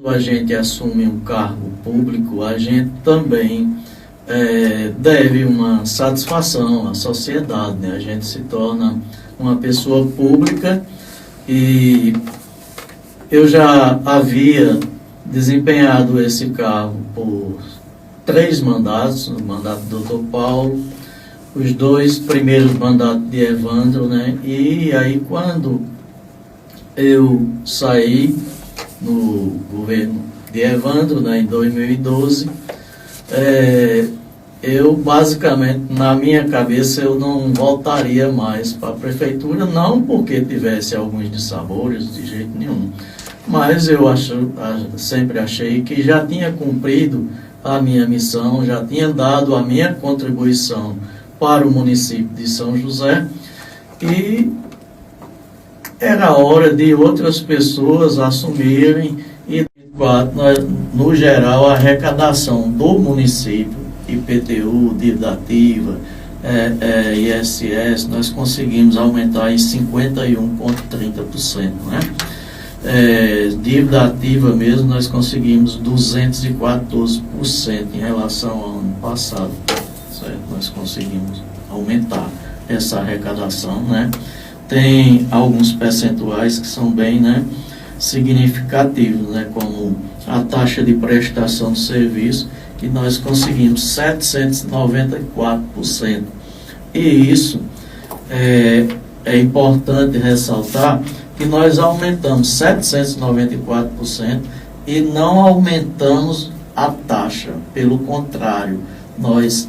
a gente assume um cargo público, a gente também deve uma satisfação à sociedade, né? A gente se torna uma pessoa pública e eu já havia desempenhado esse cargo por 3 mandatos, o mandato do Dr. Paulo, os 2 primeiros mandatos de Evandro, né? E aí quando eu saí no governo de Evandro, né, em 2012, eu basicamente, na minha cabeça, eu não voltaria mais para a prefeitura, não porque tivesse alguns dissabores, de jeito nenhum, mas eu sempre achei que já tinha cumprido a minha missão, já tinha dado a minha contribuição para o município de São José e era hora de outras pessoas assumirem e, no geral, a arrecadação do município, IPTU, dívida ativa, ISS, nós conseguimos aumentar em 51,30%, né? Dívida ativa mesmo, nós conseguimos 214% em relação ao ano passado, certo? Nós conseguimos aumentar essa arrecadação, né? Tem alguns percentuais que são bem, né, significativos, né, como a taxa de prestação de serviço, que nós conseguimos 794%. E isso é importante ressaltar que nós aumentamos 794% e não aumentamos a taxa. Pelo contrário, nós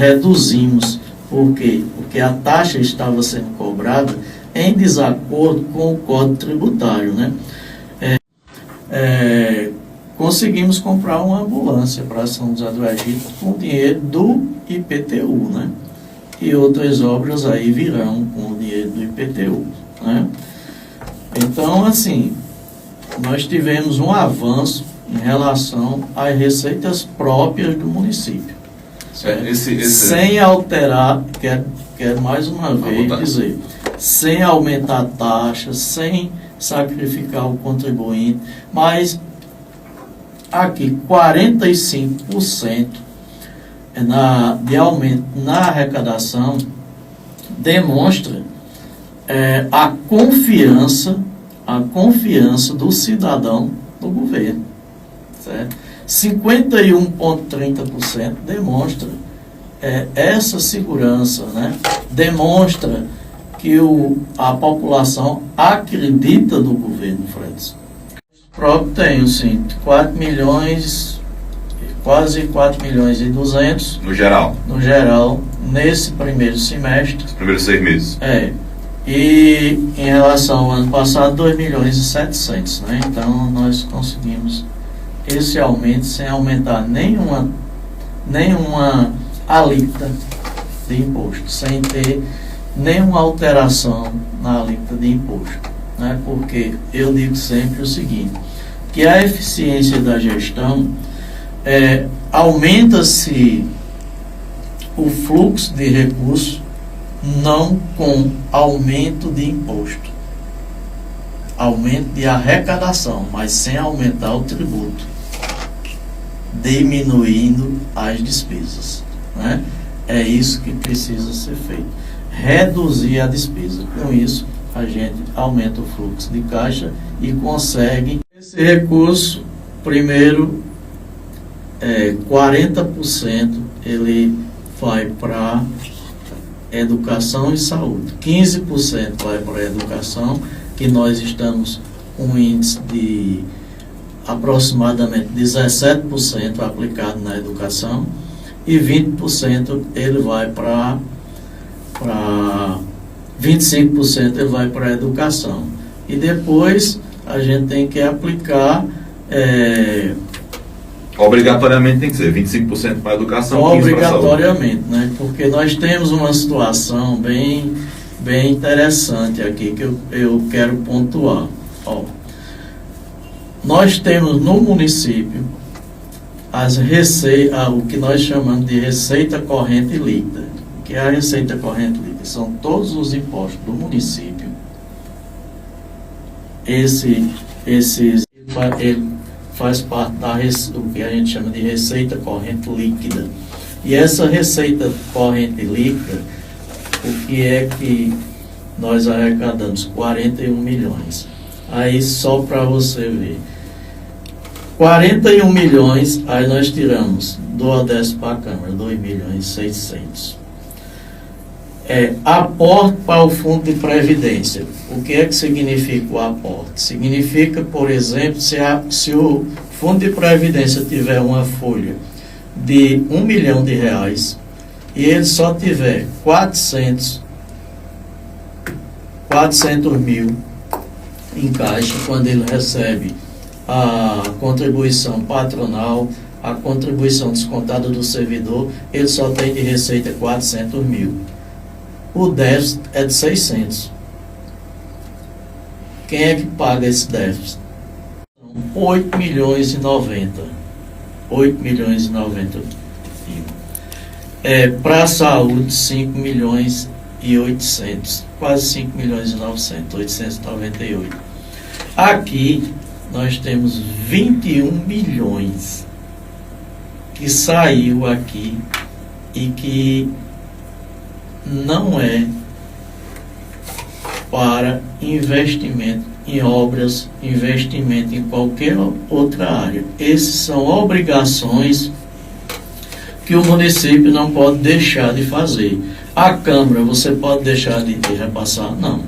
reduzimos. Por quê? Porque a taxa estava sendo cobrada em desacordo com o Código Tributário, né? Conseguimos comprar uma ambulância para São José do Egito com o dinheiro do IPTU, né? E outras obras aí virão com o dinheiro do IPTU, né? Então, assim, nós tivemos um avanço em relação às receitas próprias do município. Sem alterar, quero mais uma vez dizer, sem aumentar a taxa, sem sacrificar o contribuinte, mas aqui 45% de aumento na arrecadação demonstra a confiança do cidadão no governo, certo? 51,30% demonstra essa segurança, né? Demonstra que a população acredita no governo Fredson. O próprio tem, sim, 4 milhões, quase 4 milhões e 200. No geral? No geral, nesse primeiro semestre. Os primeiros 6 meses. E em relação ao ano passado, 2 milhões e 700, né? Então, nós conseguimos esse aumento sem aumentar nenhuma alíquota de imposto, sem ter nenhuma alteração na alíquota de imposto, né? Porque eu digo sempre o seguinte, que a eficiência da gestão aumenta-se o fluxo de recursos não com aumento de imposto, aumento de arrecadação, mas sem aumentar o tributo, diminuindo as despesas, né? É isso que precisa ser feito, reduzir a despesa. Com isso, a gente aumenta o fluxo de caixa e consegue esse recurso. Primeiro, 40% ele vai para educação e saúde, 15% vai para a educação, que nós estamos com um índice de aproximadamente 17% aplicado na educação, e 20% ele vai para 25% ele vai para a educação. E depois a gente tem que aplicar obrigatoriamente tem que ser 25% para a educação, 15% obrigatoriamente, né? Porque nós temos uma situação bem interessante aqui que eu quero pontuar. Nós temos no município o que nós chamamos de receita corrente líquida. O que é a receita corrente líquida? São todos os impostos do município. Esses Ele faz parte do que a gente chama de receita corrente líquida. E essa receita corrente líquida, o que é que nós arrecadamos? 41 milhões. Aí só para você ver. 41 milhões, aí nós tiramos do Odesp para a Câmara, 2 milhões e 600. Aporte para o Fundo de Previdência. O que é que significa o aporte? Significa, por exemplo, se o Fundo de Previdência tiver uma folha de R$1 milhão e ele só tiver 400 mil em caixa, quando ele recebe a contribuição patronal, a contribuição descontada do servidor, ele só tem de receita 400 mil. O déficit é de 600. Quem é que paga esse déficit? 8 milhões e 90. 8 milhões e 90 mil. Para a saúde, 5 milhões e 800. Quase 5 milhões e 900. 898. Aqui nós temos 21 milhões que saiu aqui e que não é para investimento em obras, investimento em qualquer outra área. Essas são obrigações que o município não pode deixar de fazer. A Câmara, você pode deixar de repassar? Não.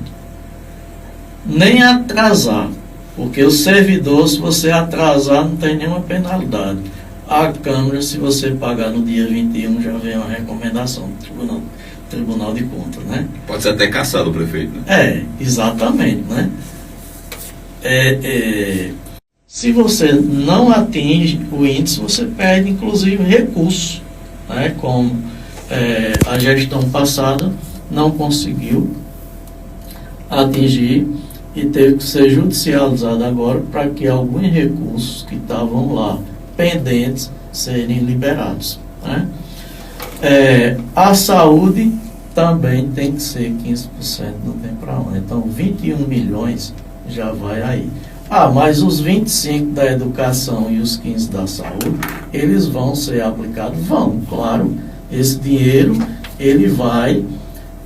Nem atrasar, porque o servidor, se você atrasar, não tem nenhuma penalidade. A Câmara, se você pagar no dia 21, já vem uma recomendação do Tribunal de Contas, né? Pode ser até caçado o prefeito, né? Exatamente, né? Se você não atinge o índice, você perde, inclusive, recurso, né? Como a gestão passada não conseguiu atingir e teve que ser judicializado agora para que alguns recursos que estavam lá pendentes serem liberados, né? A saúde também tem que ser 15%, não tem para onde. Então, 21 milhões já vai aí. Mas os 25 da educação e os 15 da saúde, eles vão ser aplicados? Vão, claro. Esse dinheiro, ele vai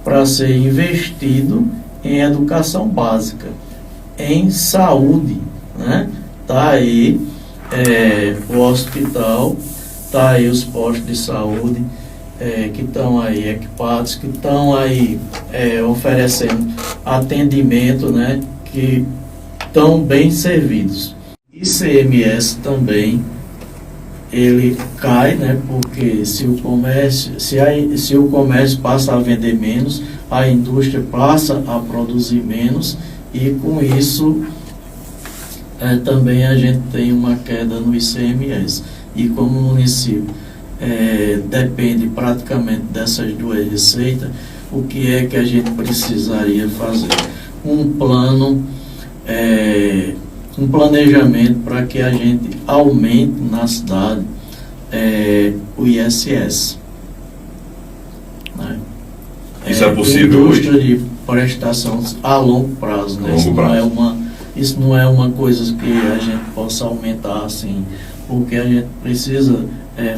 para ser investido em educação básica, em saúde, né? Tá aí o hospital, tá aí os postos de saúde, que estão aí equipados, que estão aí oferecendo atendimento, né, que estão bem servidos. ICMS também, ele cai, né, porque se o comércio passa a vender menos, a indústria passa a produzir menos, e com isso também a gente tem uma queda no ICMS. E como o município depende praticamente dessas duas receitas, o que é que a gente precisaria fazer? Um planejamento para que a gente aumente na cidade o ISS. Né? Isso é possível indústria hoje? De prestação a longo prazo. Né? Isso não é uma coisa que a gente possa aumentar assim, porque a gente precisa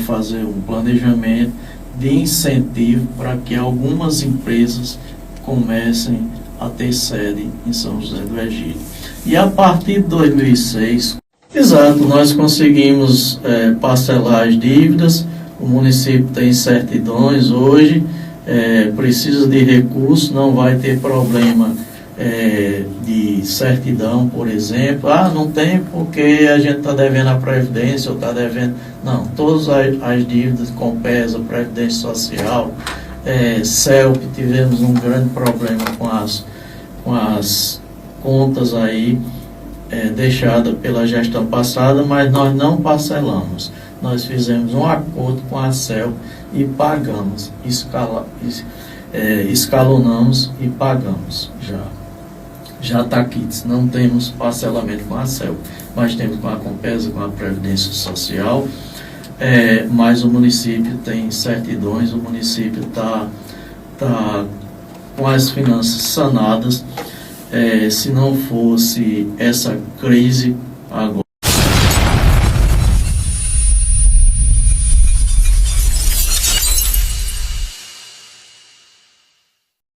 fazer um planejamento de incentivo para que algumas empresas comecem a ter sede em São José do Egito. E a partir de 2006, nós conseguimos parcelar as dívidas, o município tem certidões hoje, precisa de recursos, não vai ter problema de certidão, por exemplo. Não tem porque a gente está devendo a Previdência ou está devendo... Não, todas as dívidas, Compesa, Previdência Social, CELP, tivemos um grande problema com as contas aí deixadas pela gestão passada, mas nós não parcelamos. Nós fizemos um acordo com a CELP e pagamos, escalonamos e pagamos já está quites. Não temos parcelamento com a CELP, mas temos com a Compesa, com a Previdência Social, mas o município tem certidões, o município está com as finanças sanadas. Se não fosse essa crise agora,